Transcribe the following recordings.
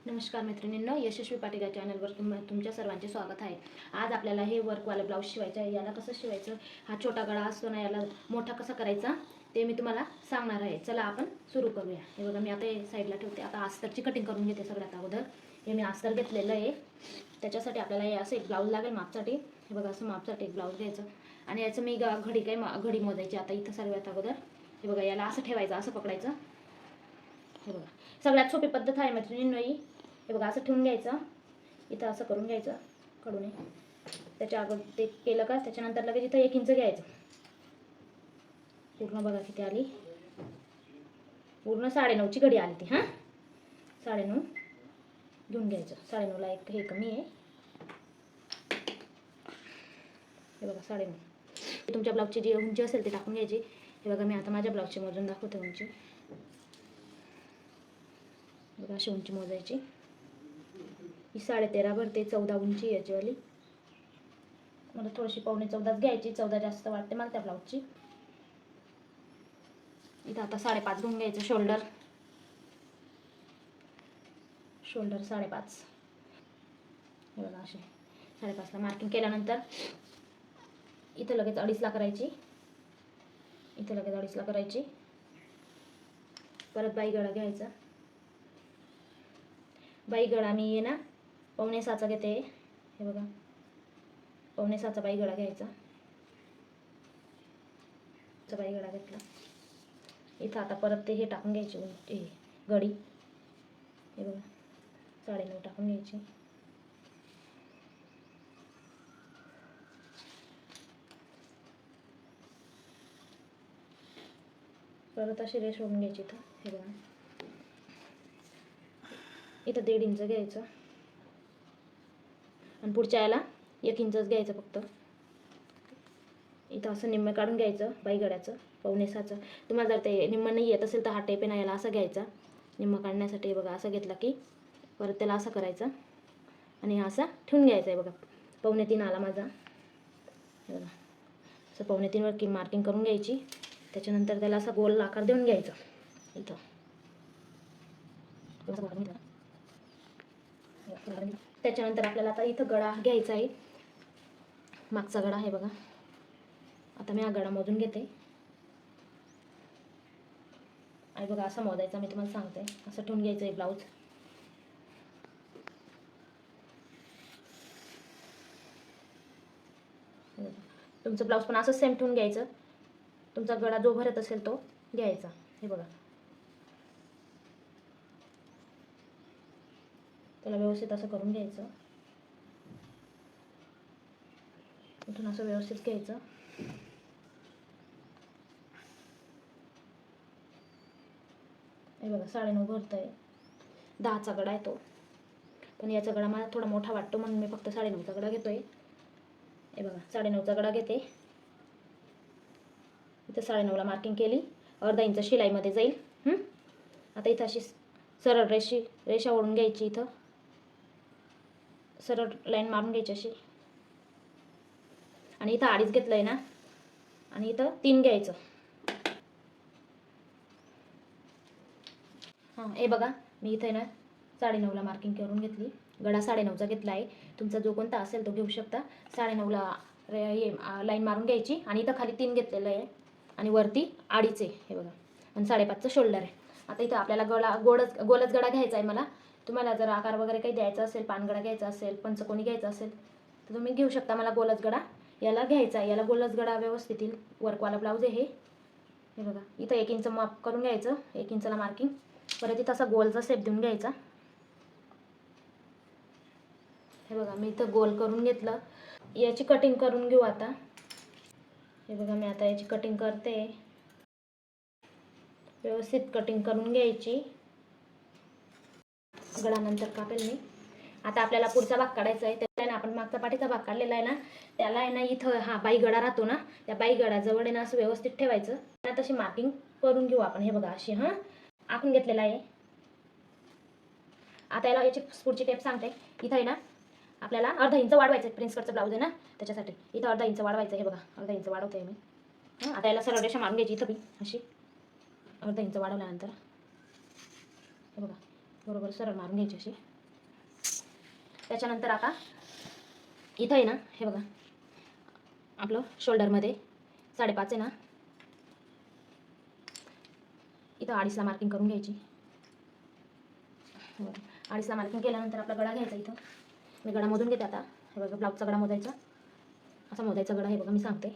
नमस्कार मैत्रिणींनो, यशस्वी पाटील या चॅनलवर तुमच्या सर्वांचे स्वागत आहे। आज आपल्याला हे वर्कवाला ब्लाऊज शिवायचं आहे। याला कसं शिवायचं, हा छोटा गळा असतो ना, याला मोठा कसा करायचा ते मी तुम्हाला सांगणार आहे। चला आपण सुरू करूया। हे बघा, मी आता हे साईडला ठेवते। आता अस्तरची कटिंग करून घेते सगळ्यात अगोदर। हे मी अस्तर घेतलेलं आहे, त्याच्यासाठी आपल्याला हे असं एक ब्लाऊज लागेल मापसाठी। हे बघा, असं मापसाठी एक ब्लाऊज घ्यायचं आणि याचं मी घडी मोजायची। आता इथं सर्वात अगोदर हे बघा, याला असं ठेवायचं, असं पकडायचं। हे बघा, सगळ्यात सोपी पद्धत आहे मैत्रिणींनो ही। हे बघा, असं ठेवून घ्यायचं, इथं असं करून घ्यायचं कडून। त्याच्या अगोदर ते केलं का त्याच्यानंतर लगेच इथं 1 इंच घ्यायचं। पूर्ण बघा किती आली, पूर्ण 9.5ची घडी आली ती। हां, 9.5 घेऊन घ्यायचं। 9.5ला एक हे कमी आहे। हे बघा 9.5। तुमच्या ब्लाऊजची जी उंची असेल ते टाकून घ्यायची। हे बघा, मी आता माझ्या ब्लाऊजची मोजून दाखवते उंची। बघा, अशी उंची मोजायची। ही 13.5 भरते, 14 उंची याचीवाली। मला थोडीशी 14.25 घ्यायची, 14 जास्त वाटते मला त्या ब्लाऊजची। इथं आता 5.5 घेऊन घ्यायचं। शोल्डर 5.5। हे बघा, असे 5.5ला मार्किंग केल्यानंतर इथं लगेच 2.5ला करायची। इथं लगेच 2.5ला करायची। परत बाई गळा घ्यायचा। बाई गळा मी आहे ना 5.6चा घेते। हे बघा, 5.6चा बाई गळा घ्यायचा। बाई गळा घेतला। इथं आता परत ते हे टाकून घ्यायची घडी। हे बघा, 9.5 टाकून घ्यायची। परत अशी रेष ओढून घ्यायची इथं। हे बघा, इथं 1.5 इंच घ्यायचं आणि पुढच्या याला 1 इंचच घ्यायचं फक्त। इथं असं निम्मे काढून घ्यायचं बाई गळ्याचं 5.6चं। तुम्हाला जर ते निम्म नाही येत असेल तर हा टेप आहे ना, याला असं घ्यायचा निम्म काढण्यासाठी। बघा, असं घेतला की परत त्याला असं करायचं आणि असा ठेवून घ्यायचा। आहे बघा, 3.25 आला माझा। बघा, असं 3.25 वर की मार्किंग करून घ्यायची। त्याच्यानंतर त्याला असा गोल आकार देऊन घ्यायचा इथं। त्याच्यानंतर आपल्याला आता इथं गळा घ्यायचा आहे, मागचा गळा। हे बघा, आता मी हा गळा मोजून घेते। आणि बघा, असा मोजायचा मी तुम्हाला सांगते। असं ठेवून घ्यायचं आहे ब्लाऊज। तुमचं ब्लाऊज पण असं सेम ठेवून घ्यायचं। तुमचा गळा जो भरत असेल तो घ्यायचा। हे बघा, त्याला व्यवस्थित असं करून घ्यायचं। इथून असं व्यवस्थित घ्यायचं। हे बघा, 9.5 भरतंय। 10चा गळा आहे तो, पण याचा गळा मला थोडा मोठा वाटतो म्हणून मी फक्त 9.5चा गळा घेतोय। हे बघा, 9.5चा गळा घेते। इथं 9.5ला मार्किंग केली, अर्धा इंच शिलाईमध्ये जाईल। आता इथं अशी सरळ रेषा ओढून घ्यायची। इथं सरळ लाईन मारून घ्यायची अशी। आणि इथं 2.5 घेतलंय ना, आणि इथं 3 घ्यायचं। हां, हे बघा, मी इथे ना 9.5ला मार्किंग करून घेतली। गळा 9.5चा घेतला आहे। तुमचा जो कोणता असेल तो घेऊ शकता। 9.5ला हे लाईन मारून घ्यायची आणि इथं खाली 3 घेतलेलं आहे आणि वरती 2.5 आहे। हे बघा, आणि 5.5चं शोल्डर आहे। आता इथं आपल्याला गोलच गळा घ्यायचा आहे मला। तुम्हाला जर आकार वगैरे काही द्यायचा असेल, पानगळा घ्यायचा असेल, पंचकोनी घ्यायचा असेल तर तुम्ही घेऊ शकता। मला गोलच गळा याला घ्यायचा आहे। याला गोलच गळा व्यवस्थित येईल। वर्कवाला ब्लाऊज आहे हे बघा, इथं 1 इंच माप करून घ्यायचं, 1 इंचला मार्किंग। परत इथं असा गोलचा शेप देऊन घ्यायचा। हे बघा, मी इथं गोल करून घेतलं। याची कटिंग करून घेऊ आता। हे बघा, मी आता याची कटिंग करते। व्यवस्थित कटिंग करून घ्यायची। गळानंतर कापेल मी। आता आपल्याला पुढचा भाग काढायचा आहे। त्याला आपण मागचा पाठीचा भाग काढलेला आहे ना, त्याला आहे ना इथं हा बाई गळा राहतो ना, त्या बाई गळाजवळ आहे ना असं व्यवस्थित ठेवायचं। तशी मार्किंग करून घेऊ आपण। हे बघा, अशी आखून घेतलेला आहे। आता याला याची पुढची टेप सांगते। इथं आहे ना आपल्याला अर्धा इंच वाढवायचं आहे। प्रिन्स कटचं ब्लाऊज आहे ना, त्याच्यासाठी इथं अर्धा इंच वाढवायचं आहे। हे बघा, अर्धा इंच वाढवते मी। आता याला सरळ रेषा मारून घ्यायची इथं बी अशी। अर्धा इंच वाढवल्यानंतर हे बघा, बरोबर सरळ मारून घ्यायची अशी। त्याच्यानंतर आता इथं आहे ना, हे बघा आपलं शोल्डरमध्ये 5.5 आहे ना, इथं 2.5ला मार्किंग करून घ्यायची. 2.5ला मार्किंग केल्यानंतर आपला गळा घ्यायचा. इथं मी गळा मोजून घेते आता. हे बघा ब्लाऊजचा गळा मोजायचा, असा मोजायचा गळा. हे बघा मी सांगते,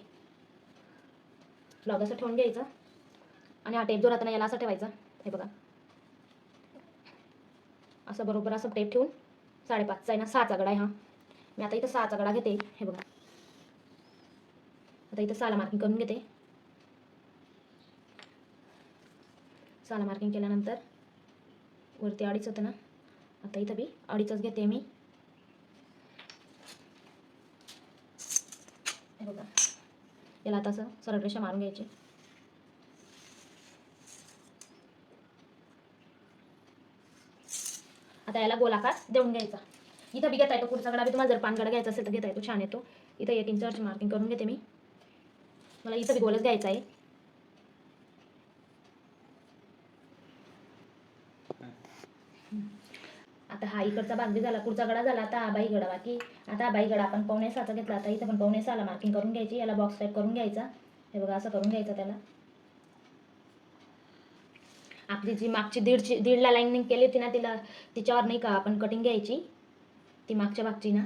ब्लाऊज असं ठेवून घ्यायचं आणि हा टेप जो राहतो ना याला असा ठेवायचा. हे बघा असं बरोबर असं टेप ठेवून 5.5चा आहे ना 6चा गळा आहे हा. मी आता इथं 6चा गळा घेते. हे बघा आता इथं 6ला मार्किंग करून घेते. 6ला मार्किंग केल्यानंतर वरती 2.5 होतं ना, आता इथं बी 2.5च घेते मी. हे बघा याला आता असं सरळ रेषा मारून घ्यायची. आता याला गोलाकार देऊन घ्यायचा. इथं बी घेता येतो पुढचा गडा बी, तुम्हाला जर पानगडा घ्यायचा असेल तर घेता येतो, छान येतो. इथं 1 इंचावरची मार्किंग करून घेते मी. मला इथं बी गोलच घ्यायचा आहे. आता हा इकडचा भाग बी झाला, पुढचा गडा झाला. आता हा बाई गडा बाकी. आता हा बाई गडा आपण 5.25चा घेतला. आता इथं पण 5.25ला मार्किंग करून घ्यायची. याला बॉक्स टाईप करून घ्यायचा. हे बघा असं करून घ्यायचं त्याला. आपली जी मागची 1.5ला लाईनिंग केली होती ना, तिच्यावर नाही का आपण कटिंग घ्यायची, ती मागच्या भागची ना.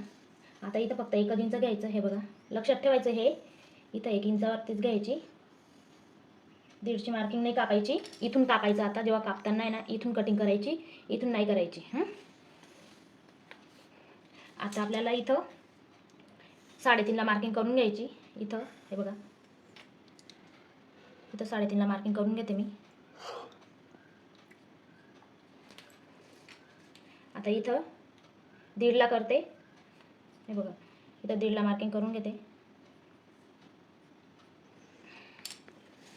आता इथं फक्त 1 इंच घ्यायचं. हे बघा लक्षात ठेवायचं, हे इथं 1 इंचावरतीच घ्यायची. 1.5ची मार्किंग नाही कापायची, इथून कापायचं. आता जेव्हा कापताना आहे ना, इथून कटिंग करायची, इथून नाही करायची. आता आपल्याला इथं 3.5ला मार्किंग करून घ्यायची. इथं हे बघा इथं 3.5ला मार्किंग करून घेते मी. आता इथं 1.5ला करते. हे बघा इथं 1.5ला मार्किंग करून घेते.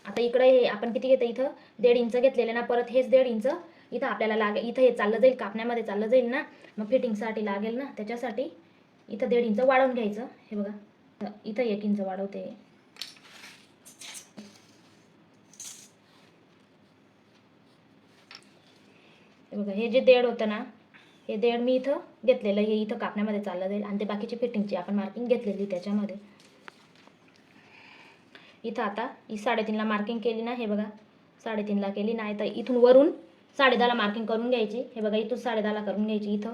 आता इकडे हे आपण किती घेते, इथं 1.5 इंच घेतलेले ना, परत हेच 1.5 इंच इथं आपल्याला लागेल. इथं हे चाललं जाईल, कापण्यामध्ये चाललं जाईल ना, मग फिटिंगसाठी लागेल ना, त्याच्यासाठी इथं 1.5 इंच वाढवून घ्यायचं. हे बघा इथं 1 इंच वाढवते. हे बघा हे जे 1.5 होतं ना, हे 1.5 मी इथं घेतलेलं, हे इथं कापण्यामध्ये चाललं जाईल आणि ते बाकीची फिटिंगची आपण मार्किंग घेतलेली त्याच्यामध्ये. इथं आता ही 3.5ला मार्किंग केली ना, हे बघा 3.5ला केली नाही तर इथून वरून 10.5ला मार्किंग करून घ्यायची. हे बघा इथून 10.5ला करून घ्यायची. इथं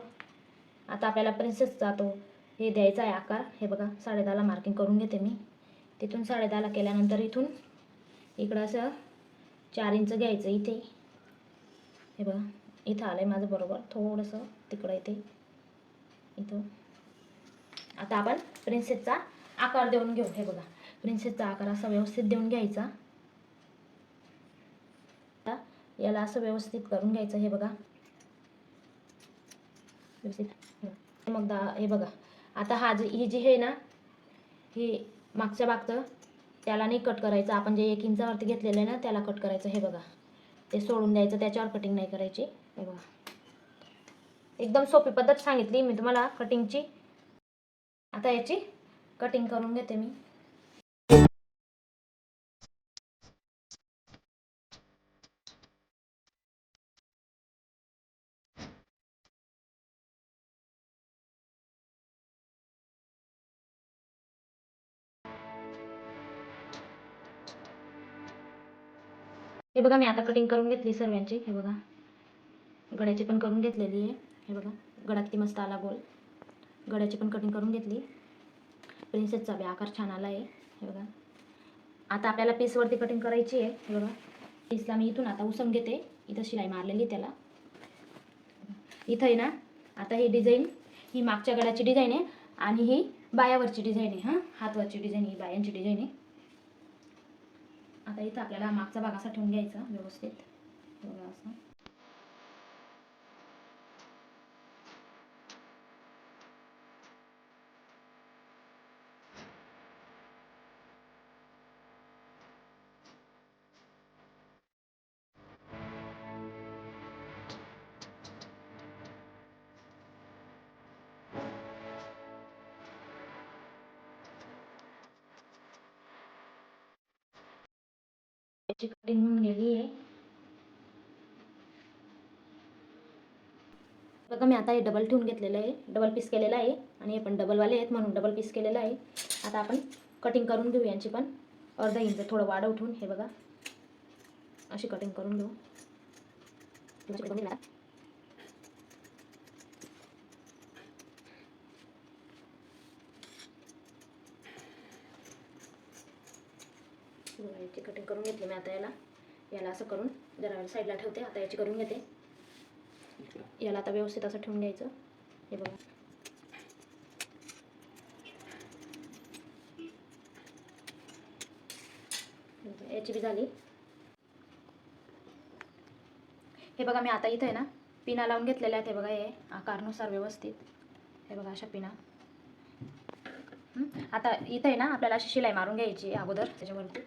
आता आपल्याला प्रिन्सेसचा तो हे द्यायचा आहे आकार. हे बघा 10.5ला मार्किंग करून घेते मी. तिथून 10.5ला केल्यानंतर इथून इकडं असं 4 इंच घ्यायचं इथे. हे बघा इथं आलंय माझं बरोबर, थोडंसं तिकडं येते इथं. आता आपण प्रिन्सेसचा आकार देऊन घेऊ. हे बघा प्रिन्सेसचा आकार असा व्यवस्थित देऊन घ्यायचा. आता याला असं व्यवस्थित करून घ्यायचं. हे बघा व्यवस्थित. मग हे बघा आता ही जी आहे ना, ही मागच्या भागचं त्याला नाही कट करायचं. आपण जे 1 इंचावरती घेतलेलं आहे ना त्याला कट करायचं. हे बघा ते सोडून द्यायचं, त्याच्यावर कटिंग नाही करायची. हे बघा एकदम सोपी पद्धत सांगितली मी तुम्हाला कटिंगची. आता याची कटिंग करून घेते मी. हे बघा मी आता कटिंग करून घेतली सर्वांची. हे बघा गड्याची पण करून घेतलेली आहे. हे बघा गडा किती मस्त आला गोल. गड्याची पण कटिंग करून घेतली. प्रिन्सेसचा बी आकार छान आला आहे. हे बघा आता आपल्याला पीसवरती कटिंग करायची आहे. हे बघा पीसला मी इथून आता उसम घेते. इथं शिलाई मारलेली त्याला. इथं आहे ना आता ही डिझाईन, ही मागच्या गड्याची डिझाईन आहे आणि ही बायावरची डिझाईन आहे. हातवरची डिझाईन, ही बायांची डिझाईन आहे. आता इथं आपल्याला मागचा भाग असा ठेवून घ्यायचा व्यवस्थित. बघा असं याची कटिंग होऊन गेली आहे. बघा मी आता हे डबल ठेवून घेतलेलं आहे, डबल पीस केलेलं आहे आणि हे पण डबलवाले आहेत म्हणून डबल पीस केलेलं आहे. आता आपण कटिंग करून घेऊ यांची पण अर्धा इंच थोडं वाढव ठेवून. हे बघा अशी कटिंग करून घेऊ. याची कटिंग करून घेतली मी. आता याला असं करून जरा साईडला ठेवते. आता याची करून घेते. याला आता व्यवस्थित असं ठेवून घ्यायचं. हे बघा याची बी झाली. हे बघा मी आता इथं आहे ना पिना लावून घेतलेल्या आहेत. हे बघा हे आकारनुसार व्यवस्थित. हे बघा अशा पिना. आता इथं आहे ना आपल्याला अशी शिलाई मारून घ्यायची अगोदर त्याच्यावरती.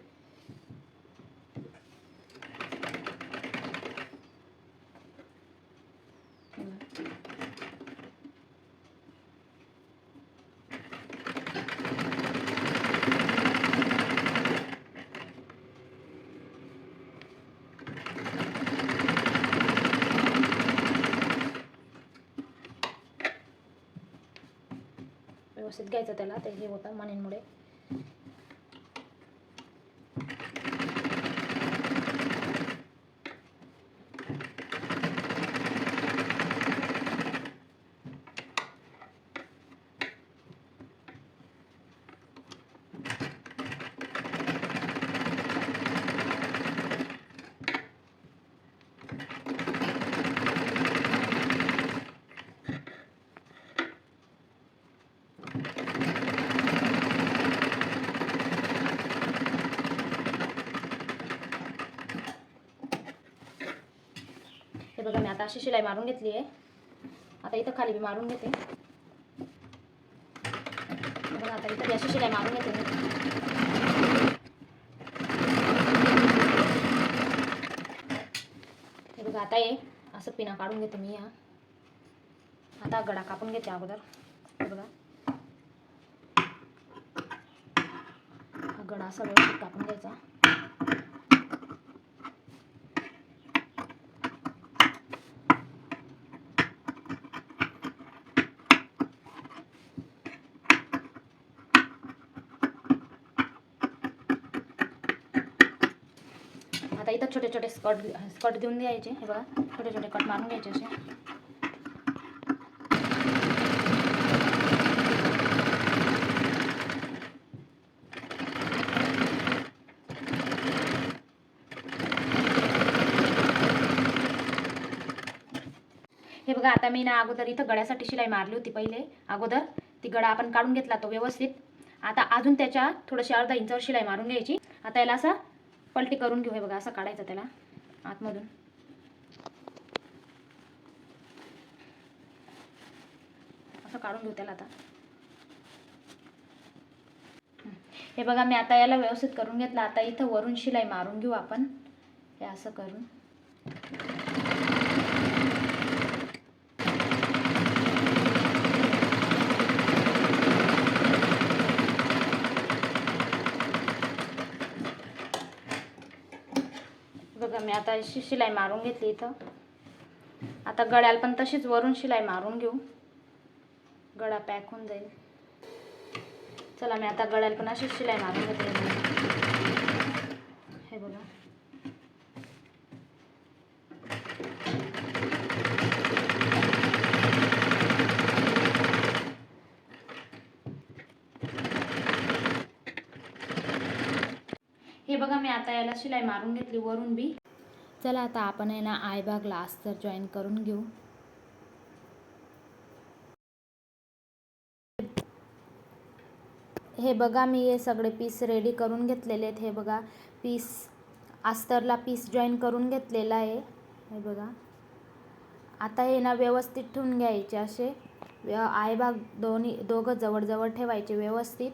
व्यवस्थित घ्यायचं त्याला, ते हे होतं मणींमुळे. हे बघा मी आता अशी शिलाई मारून घेतली आहे. आता इथं खाली बी मारून घेते. बघा आता इथं अशी शिलाई मारून घेते मी. हे बघा आता हे असं पिना काढून घेते मी. आता गळा कापून घेते अगोदर. हे बघा हा गळा असा व्यवस्थित कापून घ्यायचा. आता इथं छोटे छोटे स्कर्ट देऊन द्यायचे. हे बघा छोटे छोटे कट मारून घ्यायचे असे. हे बघा आता मी ना अगोदर इथं गळ्यासाठी शिलाई मारली होती पहिले अगोदर. ती गळा आपण काढून घेतला तो व्यवस्थित. आता अजून त्याच्या थोडीशी अर्धा इंचावर शिलाई मारून घ्यायची. आता याला असं पलटी करून घेऊ. हे बघा असं काढायचं त्याला आतमधून. असं काढून घेऊ त्याला आता. हे बघा मी आता याला व्यवस्थित करून घेतलं. आता इथं वरून शिलाई मारून घेऊ आपण. हे असं करून बघा मी आता अशी शिलाई मारून घेतली इथं. आता गळ्याला पण तशीच वरून शिलाई मारून घेऊ. गळा पॅक होऊन जाईल. चला मी आता गळ्याला पण अशीच शिलाई मारून घेते. हे बघा हे बघा मी आता याला शिलाई मारून घेतली वरून बी. चला आता आपण आहे ना आयबागला अस्तर जॉईन करून घेऊ. हे बघा मी हे सगळे पीस रेडी करून घेतलेले आहेत. हे बघा पीस अस्तरला पीस जॉईन करून घेतलेला आहे. हे बघा आता हे ना व्यवस्थित ठेवून घ्यायचे असे. आयबाग दोघं जवळ ठेवायचे व्यवस्थित.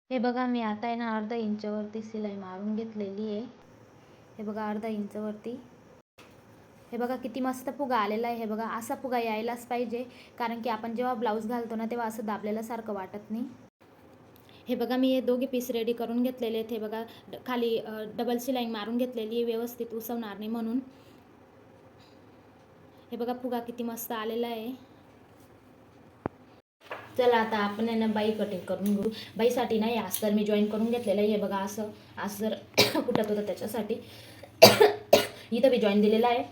हे बघा मी आता आहे ना अर्धा इंचावरती शिलाई मारून घेतलेली आहे. हे बघा अर्धा इंचावरती हे बघा किती मस्त फुगा आलेला आहे. हे बघा असा फुगा यायलाच पाहिजे, कारण की आपण जेव्हा ब्लाऊज घालतो ना तेव्हा असं दाबलेल्यासारखं वाटत नाही. हे बघा मी हे दोघे पीस रेडी करून घेतलेले आहेत. हे बघा खाली डबल शिलाई मारून घेतलेली आहे, व्यवस्थित उसवणार नाही म्हणून. हे बघा फुगा किती मस्त आलेला आहे. चला आता आपण आहे ना बाई कटिंग करून घेऊ. बाईसाठी नाही अस्तर मी जॉईन करून घेतलेलं आहे. हे बघा असं अस्तर फुटत होतं त्याच्यासाठी इथं बी जॉईन दिलेला आहे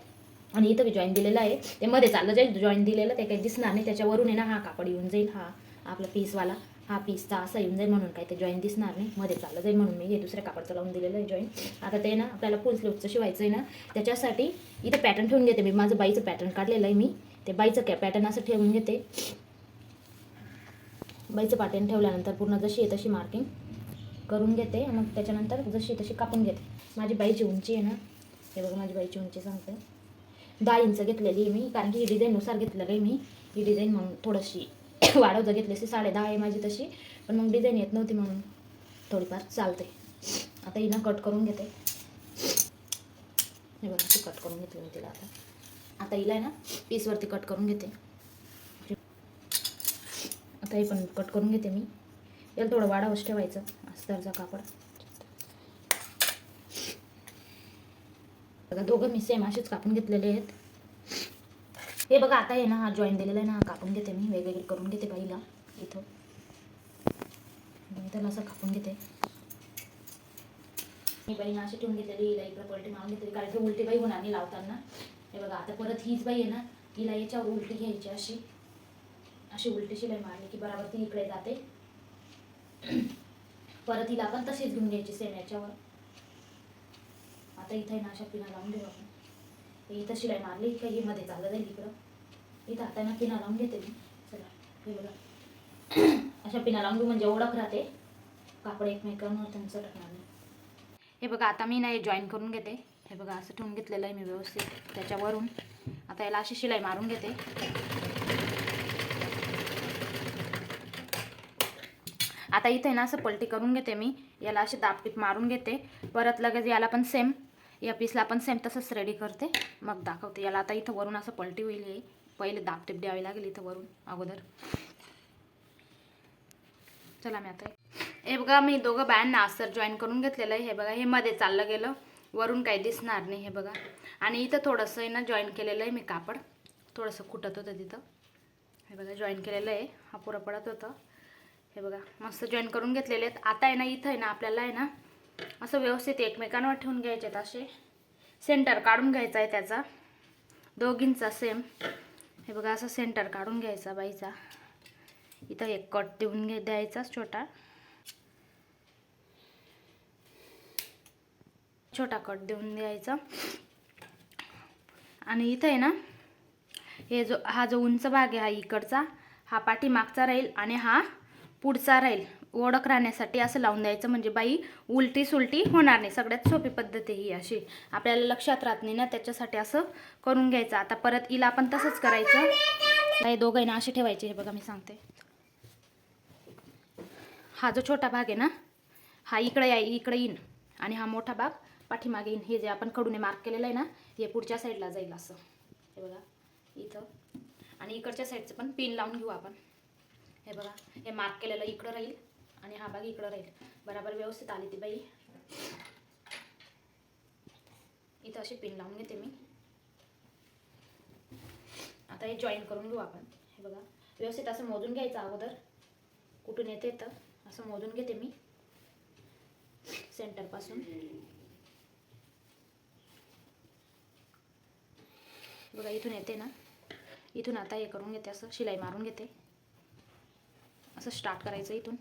आणि इथं बी जॉईन दिलेलं आहे. ते मध्ये चाललं जाईल जॉईन दिलेलं, ते काही दिसणार नाही. त्याच्यावरून आहे ना हा कापड येऊन जाईल, हा आपला पीसवाला हा पीसचा असा येऊन जाईल, म्हणून काही ते जॉईन दिसणार नाही, मध्ये चाललं जाईल म्हणून मी हे दुसऱ्या कापडचं लावून दिलेलं आहे जॉईन. आता ते ना आपल्याला फुल स्लीवचं शिवायचं आहे ना, त्याच्यासाठी इथं पॅटर्न ठेवून घेते मी. माझं बाईचं पॅटर्न काढलेलं आहे मी, ते बाईचं पॅटर्न असं ठेवून घेते. बाईचं पॅटर्न ठेवल्यानंतर पूर्ण जशी आहे तशी मार्किंग करून घेते. मग त्याच्यानंतर जशी तशी कापून घेते. माझी बाईची उंची आहे ना, हे बघा माझी बाईची उंची सांगते 10 इंच घेतलेली आहे मी, कारण की ही डिझाईननुसार घेतलेलं आहे मी. ही डिझाईन मग थोडीशी वाढवता घेतली असते, 10.5 आहे माझी तशी, पण मग डिझाईन येत नव्हती म्हणून थोडीफार चालते. आता हिनं कट करून घेते. हे बघा अशी कट करून घेतली मी तिला. आता हिला आहे ना पीसवरती कट करून घेते. आता हे पण कट करून घेते मी. याला थोडं वाढावंच ठेवायचं अस्तरचा कापड. बघा दोघं मी सेम असेच कापून घेतलेले आहेत. हे बघा आता आहे ना हा जॉईन दिलेला आहे ना, हा कापून घेते मी, वेगवेगळे करून घेते बाईला. इथं त्याला असं कापून घेते मी. बाईनं अशी ठेवून घेतलेली, हिला इकडं पलटी मारून घेतली, कारण की उलटी बाई होणार नाही लावताना. हे बघा आता परत हीच बाई आहे ना, हिला याच्यावर उलटी घ्यायची, अशी अशी उलटी शिलाई मारली की बरोबर ती इकडे जाते. परत हिला पण तशीच घेऊन घ्यायची सेम याच्यावर. आता इथे ना अशा पिना लावून घेऊ आपण. इथं शिलाई मारली का ही मध्ये चाललं जाईल इकडं. इथं आता ना पिना लावून घेते मी. चला हे बघा अशा पिना लावून घेऊ, म्हणजे ओळख राहते, कापड एकमेकांवर त्यांचं टाकणार नाही. हे बघा आता मी ना हे जॉईन करून घेते. हे बघा असं ठेवून घेतलेलं आहे मी व्यवस्थित त्याच्यावरून. आता याला अशी शिलाई मारून घेते. आता इथे ना असं पलटी करून घेते मी, याला अशी दाबटीप मारून घेते. परत लगेच याला पण सेम, या पीसला पण सेम तसंच रेडी करते, मग दाखवते. याला आता इथं वरून असं पलटी होईल, हे पहिले दाबटीप द्यावी लागेल इथं वरून अगोदर. चला मी आता हे बघा मी दोघं बायांना अस्तर जॉईन करून घेतलेलं आहे. हे बघा हे मध्ये चाललं गेलं, वरून काही दिसणार नाही. हे बघा आणि इथं थोडंसं आहे ना जॉईन केलेलं आहे मी कापड, थोडंसं खुटत होतं तिथं. हे बघा जॉईन केलेलं आहे, हा पुरा पडत होतं. हे बघा मस्त जॉईन करून घेतलेले आहेत. आता आहे ना इथं आहे ना आपल्याला आहे ना असं व्यवस्थित एकमेकांवर ठेवून घ्यायचे आहेत. असे सेंटर काढून घ्यायचा आहे त्याचा दोघींचा सेम. हे बघा असं सेंटर काढून घ्यायचा बाईचा. इथं एक कट देऊन द्यायचा छोटा कट देऊन द्यायचा. आणि इथं आहे ना हे हा जो उंच भाग आहे, हा इकडचा, हा पाठीमागचा राहील आणि हा पुढचा राहील. ओळख राहण्यासाठी असं लावून द्यायचं, म्हणजे बाई उलटी सुलटी होणार नाही. सगळ्यात सोपी पद्धत ही अशी, आपल्याला लक्षात राहत नाही ना, त्याच्यासाठी असं करून घ्यायचं. आता परत हिला आपण तसंच करायचं. हे दोघं ना असे ठेवायचे. हे बघा मी सांगते, हा जो छोटा भाग आहे ना हा इकडे येईन आणि हा मोठा भाग पाठीमागे येईन. हे जे आपण कडूने मार्क केलेलं आहे ना, हे पुढच्या साईडला जाईल असं. हे बघा इथं, आणि इकडच्या साईडचं पण पिन लावून घेऊ आपण. हे बघा हे मार्क केलेलं इकडं राहील आणि हा भाग इकडं राहील. बरोबर व्यवस्थित आली ती बाई. इथं अशी पिन लावून घेते मी. आता हे जॉईन करून घेऊ आपण. हे बघा व्यवस्थित असं मोजून घ्यायचं अगोदर, कुठून येते तर असं मोजून घेते मी सेंटर पासून. बघा इथून येते ना, इथून आता हे करून घेते, असं शिलाई मारून घेते. असं स्टार्ट करायचं इथून.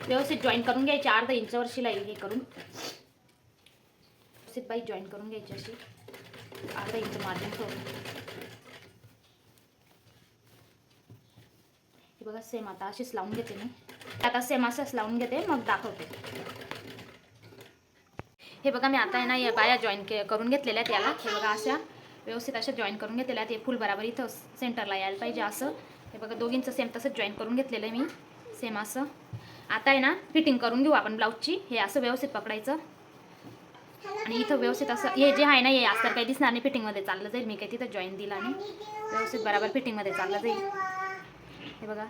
व्यवस्थित जॉईन करून घ्यायची. अर्धा इंचावर शिलाई हे करून व्यवस्थित बाई जॉईन करून घ्यायची अशी अर्धा इंच मार्जिन करून. हे बघा सेम आता अशीच लावून घेते मी. आता सेम असंच लावून घेते, मग दाखवते. हे बघा मी आता आहे ना या बाया जॉईन करून घेतलेल्या आहेत याला. हे बघा अशा व्यवस्थित अशा जॉईन करून घेतलेल्या आहेत. हे फुल बराबर इथं सेंटरला यायला पाहिजे असं. हे बघा दोघींचं सेम तसंच जॉईन करून घेतलेलं आहे मी, सेम असं. आता आहे ना फिटिंग करून घेऊ आपण ब्लाऊजची. हे असं व्यवस्थित पकडायचं आणि इथं व्यवस्थित असं हे जे आहे ना हे आज तर काही दिसणार नाही, फिटिंगमध्ये चाललं जाईल. मी काही तिथं जॉईन दिला आणि व्यवस्थित बरोबर फिटिंगमध्ये चाललं जाईल. हे बघा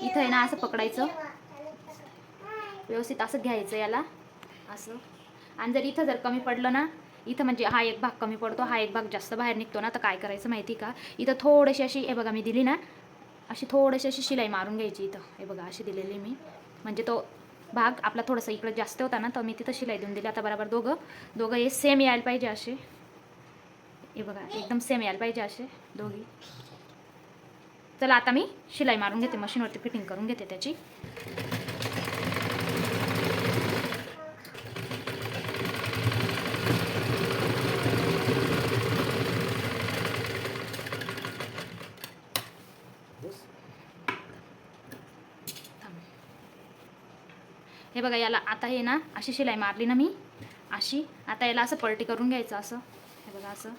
इथं आहे ना असं पकडायचं, व्यवस्थित असं घ्यायचं याला असं. आणि जर इथं जर कमी पडलं ना, इथं म्हणजे हा एक भाग कमी पडतो, हा एक भाग जास्त बाहेर निघतो ना, तर काय करायचं माहिती का, इथं थोडीशी अशी हे बघा मी दिली ना, अशी थोडीशी अशी शिलाई मारून घ्यायची इथं. हे बघा अशी दिलेली मी, म्हणजे तो भाग आपला थोडासा इकडे जास्त होता ना, तर मी तिथं शिलाई देऊन दिली. आता बरोबर दोघं हे सेम यायला पाहिजे असे. हे बघा एकदम सेम यायला पाहिजे असे दोघी. चला आता मी शिलाई मारून घेते, मशीनवरती फिटिंग करून घेते त्याची. हे बघा याला आता हे ना अशी शिलाई मारली ना मी अशी. आता याला असं पलटी करून घ्यायचं असं. हे बघा असं,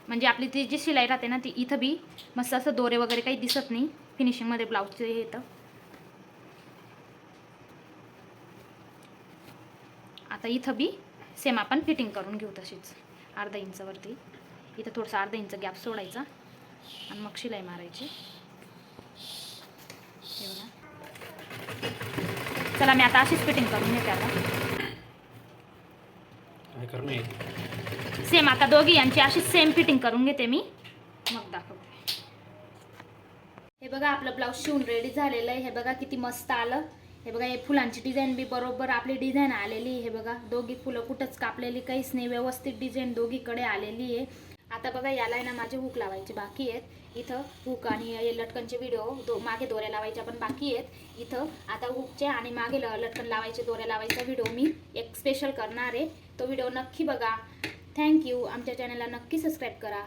म्हणजे आपली ती जी शिलाई राहते ना ती इथं बी मस्त असं दोरे वगैरे काही दिसत नाही फिनिशिंगमध्ये ब्लाऊजचे हे येतं. आता इथं बी सेम आपण फिटिंग करून घेऊ तशीच अर्धा इंचावरती. इथं थोडंसं अर्धा इंच गॅप सोडायचा आणि मग शिलाई मारायची. हे बघा चला मी आता अशीच फिटिंग करून घेते. आता सेम आता दोघी यांची अशी सेम फिटिंग करून घेते मी, मग दाखवते. हे बघा आपलं ब्लाऊज शिवून रेडी झालेलं आहे. हे बघा किती मस्त आलं. हे बघा हे फुलांची डिझाईन बी बरोबर आपली डिझाईन आलेली. हे बघा दोघी फुलं कुठंच कापलेली काहीच नाही, व्यवस्थित डिझाईन दोघीकडे आलेली आहे. आता बघा याला आहे ना माझे हुक लावायचे बाकी आहेत. इथं हुक आणि लटकनचे व्हिडिओ मागे दोऱ्या लावायच्या पण बाकी आहेत. इथं आता हुकचे आणि मागे लटकन लावायचे दोऱ्या लावायचा व्हिडिओ मी एक स्पेशल करणार आहे. तो व्हिडिओ नक्की बघा. थँक्यू. आमच्या चॅनलला नक्की सबस्क्राईब करा.